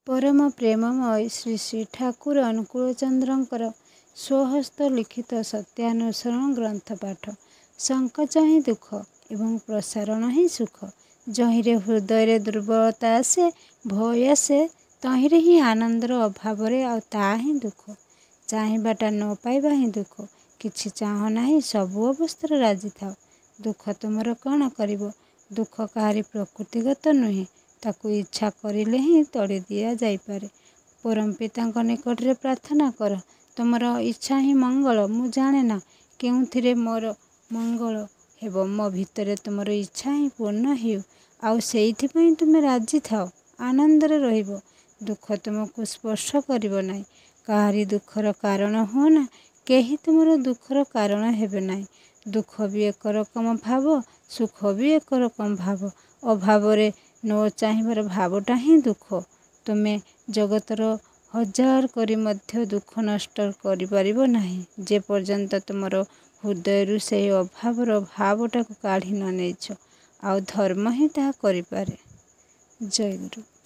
परम प्रेममय श्री श्री ठाकुर अनुकूलचंद्रंकर स्वहस्त लिखित सत्यानुसरण ग्रंथ पाठ। संकोच ही दुख एवं प्रसारण ही सुख। जहिरे हृदय दुर्बलता आसे भय आसे तहिरे ही आनंदर अभाव ता ही दुख। चाहबाटा न पाइबा ही दुख। किछि चाह नाही सबु अवस्था राजी थाओ। दुख तुमर कौन करिवो। दुख काहारी प्रकृतिगत नुहे, ताकू इच्छा करिले ही तड़ी दिया जाइपारे। परम पितांक निकटरे प्रार्थना कर, तुमर इच्छा ही मंगल। मु जाने ना केउथिरे मोर मंगल हेबो। मो भितरे तुमर इच्छा ही पूर्ण हेउ। आउ सेइथिपई तुमे राजी थाओ, आनंदरे रहिबो। दुख तुमको स्पर्श करिवो नाही। काहारी दुखर कारण हो ना, केही तुमर दुखर कारण हेबे नाही। दुख भी एक रकम भाव, सुख भी एक रकम भाव। अभावरे न चाहिबार भावटा ही दुख। तुमे जगतर हजार करी मध्य दुख नष्ट करि परिबो नाही, जे पर्यंत तुमर हृदय से अभावर भावटा काढ़ी न नेछ। आउ धर्म ही ताहा करिपारे। जय गुरु।